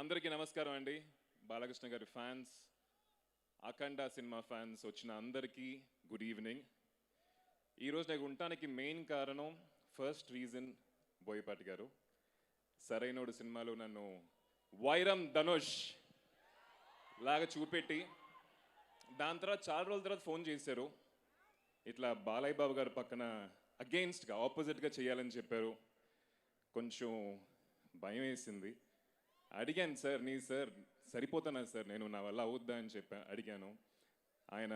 అందరికీ నమస్కారం అండి. బాలకృష్ణ గారి ఫ్యాన్స్, అఖండ సినిమా ఫ్యాన్స్ వచ్చిన అందరికీ గుడ్ ఈవినింగ్. ఈరోజు నాకు ఉండటానికి మెయిన్ కారణం, ఫస్ట్ రీజన్ బోయపాటి గారు. సరైనోడు సినిమాలో నన్ను వైరం ధనుష్ లాగా చూపెట్టి దాని తర్వాత చాలా రోజుల తర్వాత ఫోన్ చేశారు. ఇట్లా బాలయ్య బాబు గారు పక్కన అగెయిన్స్ట్గా ఆపోజిట్గా చేయాలని చెప్పారు. కొంచెం భయం వేసింది. అడిగాను, సార్ సరిపోతానా సార్, నేను నా వల్ల అవుద్దా అని అడిగాను. ఆయన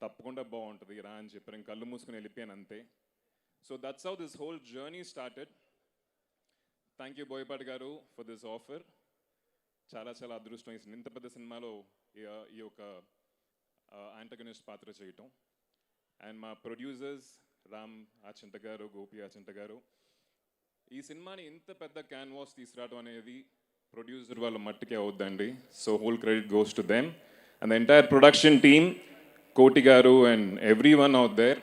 తప్పకుండా బాగుంటుంది రా అని చెప్పారు. నేను కళ్ళు మూసుకుని వెళ్ళిపోయాను అంతే. So that's how this whole journey started. Thank you Boyapati గారు ఫర్ దిస్ ఆఫర్. చాలా చాలా అదృష్టం వేసింది ఇంత పెద్ద సినిమాలో ఈ యొక్క యాంటగనిస్ట్ పాత్ర చేయటం. అండ్ మా ప్రొడ్యూసర్స్ రామ్ ఆచంట గారు, గోపి ఆచంట గారు, ఈ సినిమాని ఇంత పెద్ద క్యాన్వాస్ తీసుకురావడం అనేది ప్రొడ్యూసర్ వాళ్ళ మట్టుకే అవుద్దండి. So whole credit goes to them and the entire production team, Koti గారు and everyone out there.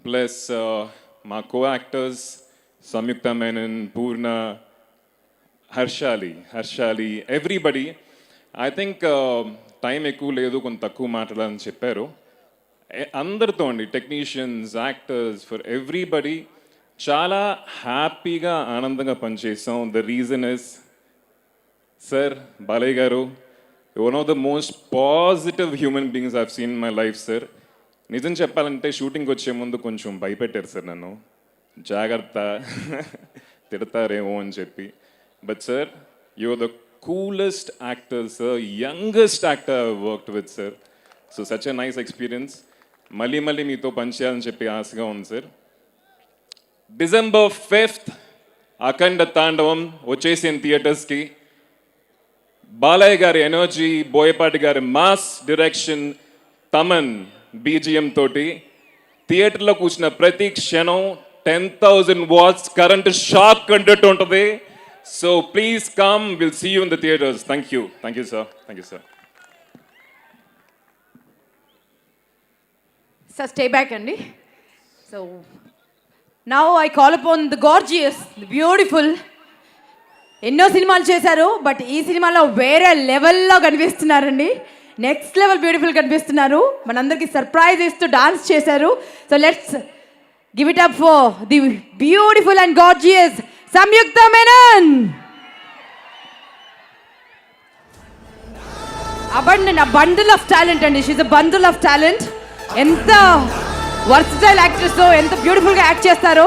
Plus మా co actors Samyuktha Menon, Poorna, Harshali, everybody. I think time ఎక్కువ లేదు, కొంత తక్కువ మాట్లాడాలని చెప్పారు. అందరితో అండి, టెక్నీషియన్స్, యాక్టర్స్, ఫర్ ఎవ్రీబడి చాలా హ్యాపీగా ఆనందంగా పనిచేసాం. The reason is sir Balayya గారు, one of the most positive human beings I've seen my life sir. నిజం చెప్పాలంటే షూటింగ్కి వచ్చే ముందు కొంచెం భయపెట్టారు సార్ నన్ను, జాగ్రత్త తిడతారేమో అని చెప్పి. But sir, you are the coolest actor sir, youngest actor I worked with sir. So such a nice experience. మళ్ళీ మీతో పనిచేయాలని చెప్పి ఆశగా ఉంది సార్. December 5th అఖండ తాండవం వచ్చేసిన థియేటర్స్కి. బాలయ్య గారి ఎనర్జీ, బోయపాటి గారి మాస్ డైరెక్షన్, తమన్ బీజిఎం తోటి థియేటర్లో కూర్చున్న ప్రతి క్షణం 10,000 watts కరెంట్ షాక్ కంటట్టు ఉంటుంది. So please come, will see you in the theatres. Thank you sir. Sir stay back అండి. So now I call upon the gorgeous, the beautiful. ఎన్నో సినిమాలు చేశారు, బట్ ఈ సినిమాలో వేరే లెవెల్లో కనిపిస్తున్నారండి. నెక్స్ట్ లెవెల్ బ్యూటిఫుల్ కనిపిస్తున్నారు. మనందరికీ సర్ప్రైజ్ ఇస్తూ డాన్స్ చేశారు. So let's give it up for the beautiful and gorgeous Samyuktha Menon. A bundle of talent అండి. She a bundle of talent. ఎంత వర్సటైల్ యాక్ట్రెస్, ఎంత బ్యూటిఫుల్గా యాక్ట్ చేస్తారో.